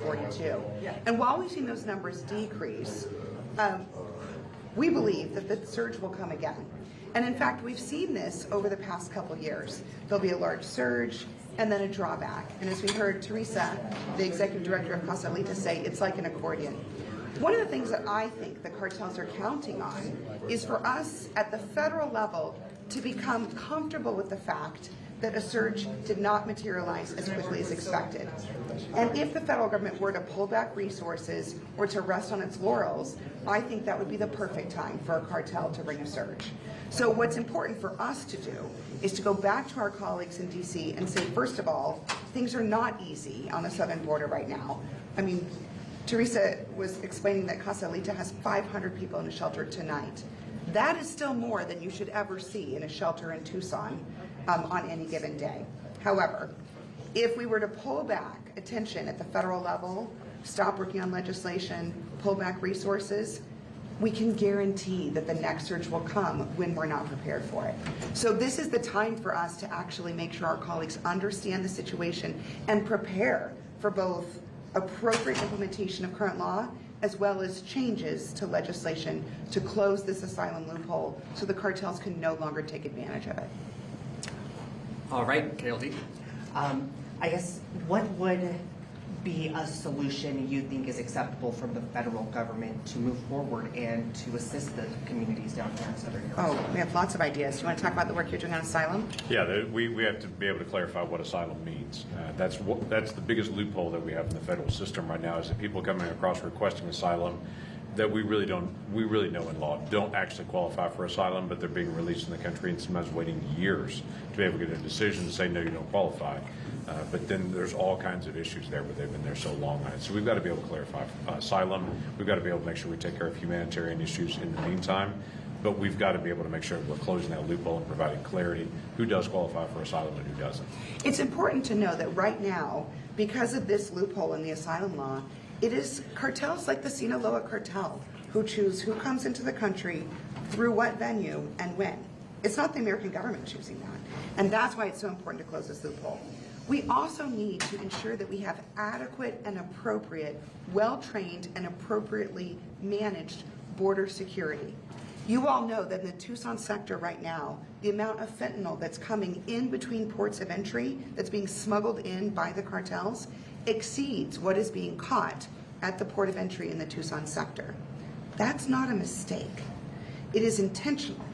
42. And while we've seen those numbers decrease, we believe that the surge will come again. And in fact, we've seen this over the past couple years. There'll be a large surge and then a drawback. And as we heard Teresa, the executive director of Casa Lita, say, it's like an accordion. One of the things that I think the cartels are counting on is for us at the federal level to become comfortable with the fact that a surge did not materialize as quickly as expected. And if the federal government were to pull back resources or to rest on its laurels, I think that would be the perfect time for a cartel to bring a surge. So what's important for us to do is to go back to our colleagues in DC and say, first of all, things are not easy on the southern border right now. I mean, Teresa was explaining that Casa Lita has 500 people in a shelter tonight. That is still more than you should ever see in a shelter in Tucson on any given day. However, if we were to pull back attention at the federal level, stop working on legislation, pull back resources, we can guarantee that the next surge will come when we're not prepared for it. So this is the time for us to actually make sure our colleagues understand the situation and prepare for both appropriate implementation of current law as well as changes to legislation to close this asylum loophole so the cartels can no longer take advantage of it. All right, KLD. I guess what would be a solution you think is acceptable from the federal government to move forward and to assist the communities down here in Southern Europe? Oh, we have lots of ideas. Do you want to talk about the work you're doing on asylum? Yeah, we have to be able to clarify what asylum means. That's the biggest loophole that we have in the federal system right now is that people coming across requesting asylum that we really know in law don't actually qualify for asylum, but they're being released in the country and sometimes waiting years to be able to get a decision to say, no, you don't qualify. But then there's all kinds of issues there where they've been there so long. So we've got to be able to clarify asylum. We've got to be able to make sure we take care of humanitarian issues in the meantime. But we've got to be able to make sure we're closing that loophole and providing clarity who does qualify for asylum and who doesn't. It's important to know that right now, because of this loophole in the asylum law, it is cartels like the Sinaloa cartel who choose who comes into the country, through what venue, and when. It's not the American government choosing that. And that's why it's so important to close this loophole. We also need to ensure that we have adequate and appropriate, well-trained and appropriately managed border security. You all know that in the Tucson sector right now, the amount of fentanyl that's coming in between ports of entry, that's being smuggled in by the cartels, exceeds what is being caught at the port of entry in the Tucson sector. That's not a mistake. It is intentional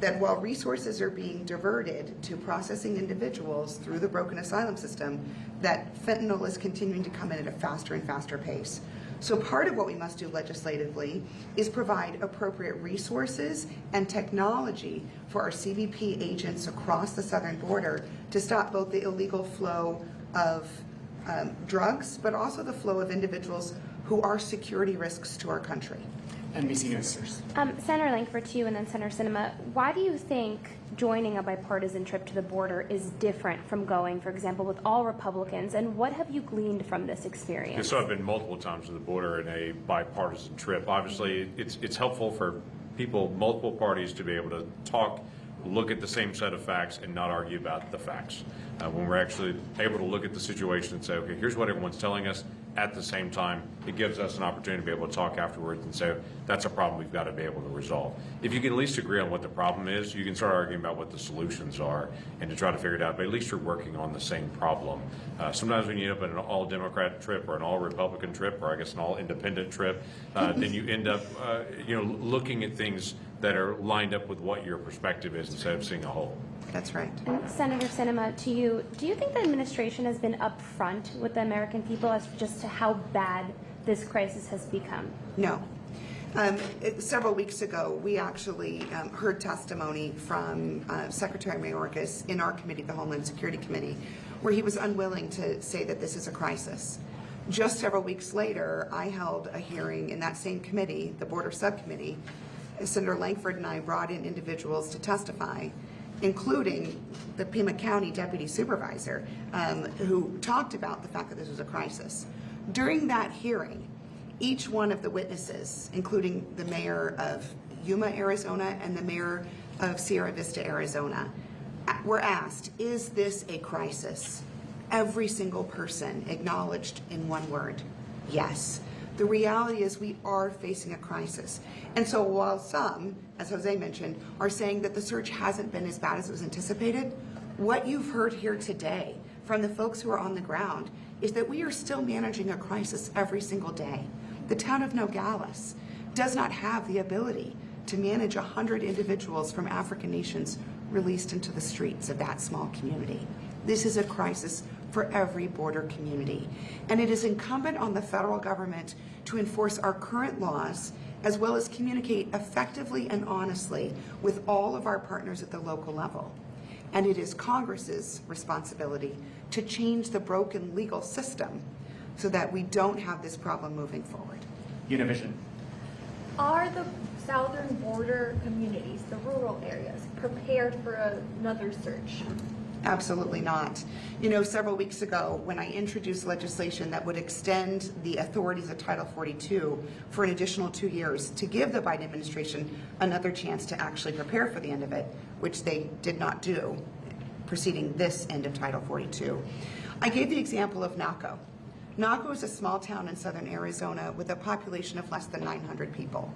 that while resources are being diverted to processing individuals through the broken asylum system, that fentanyl is continuing to come in at a faster and faster pace. So part of what we must do legislatively is provide appropriate resources and technology for our CBP agents across the southern border to stop both the illegal flow of drugs, but also the flow of individuals who are security risks to our country. NBC News. Senator Lankford to you, and then Senator Sinema. Why do you think joining a bipartisan trip to the border is different from going, for example, with all Republicans? And what have you gleaned from this experience? Yeah, so I've been multiple times to the border in a bipartisan trip. Obviously, it's helpful for people, multiple parties, to be able to talk, look at the same set of facts, and not argue about the facts. When we're actually able to look at the situation and say, okay, here's what everyone's telling us. At the same time, it gives us an opportunity to be able to talk afterwards and say, that's a problem we've got to be able to resolve. If you can at least agree on what the problem is, you can start arguing about what the solutions are and to try to figure it out, but at least you're working on the same problem. Sometimes when you end up in an all-Democrat trip or an all-Republican trip, or I guess an all-independent trip, then you end up looking at things that are lined up with what your perspective is instead of seeing a whole. That's right. And Senator Sinema, to you, do you think the administration has been upfront with the American people as just to how bad this crisis has become? No. Several weeks ago, we actually heard testimony from Secretary Mayorkas in our committee, the Homeland Security Committee, where he was unwilling to say that this is a crisis. Just several weeks later, I held a hearing in that same committee, the Border Subcommittee. Senator Lankford and I brought in individuals to testify, including the Pima County Deputy Supervisor, who talked about the fact that this was a crisis. During that hearing, each one of the witnesses, including the mayor of Yuma, Arizona, and the mayor of Sierra Vista, Arizona, were asked, is this a crisis? Every single person acknowledged in one word, Yes. The reality is we are facing a crisis. And so while some, as Jose mentioned, are saying that the surge hasn't been as bad as it was anticipated, what you've heard here today from the folks who are on the ground is that we are still managing a crisis every single day. The town of Nogales does not have the ability to manage 100 individuals from African nations released into the streets of that small community. This is a crisis for every border community. And it is incumbent on the federal government to enforce our current laws, as well as communicate effectively and honestly with all of our partners at the local level. And it is Congress's responsibility to change the broken legal system so that we don't have this problem moving forward. Univision. Are the southern border communities, the rural areas, prepared for another surge? Absolutely not. You know, several weeks ago, when I introduced legislation that would extend the authorities of Title 42 for an additional 2 years to give the Biden administration another chance to actually prepare for the end of it, which they did not do preceding this end of Title 42, I gave the example of Naco. Naco is a small town in southern Arizona with a population of less than 900 people.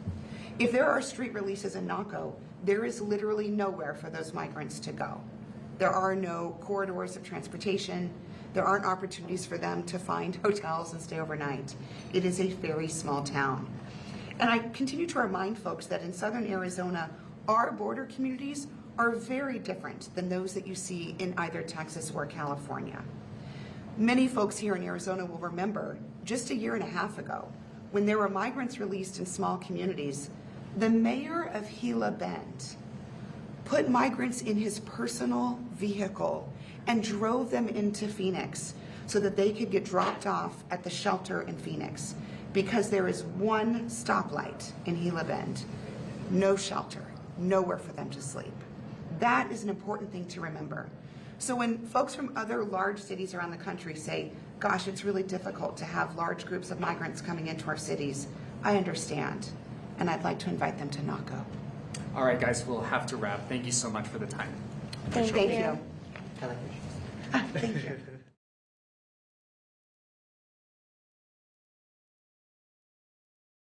If there are street releases in Naco, there is literally nowhere for those migrants to go. There are no corridors of transportation. There aren't opportunities for them to find hotels and stay overnight. It is a very small town. And I continue to remind folks that in southern Arizona, our border communities are very different than those that you see in either Texas or California. Many folks here in Arizona will remember just a year and a half ago, when there were migrants released in small communities, the mayor of Gila Bend put migrants in his personal vehicle and drove them into Phoenix so that they could get dropped off at the shelter in Phoenix, because there is one stoplight in Gila Bend, no shelter, nowhere for them to sleep. That is an important thing to remember. So when folks from other large cities around the country say, gosh, it's really difficult to have large groups of migrants coming into our cities, I understand, and I'd like to invite them to Naco. All right, guys, we'll have to wrap. Thank you so much for the time. Thank Thank you. you. I like it. Thank you.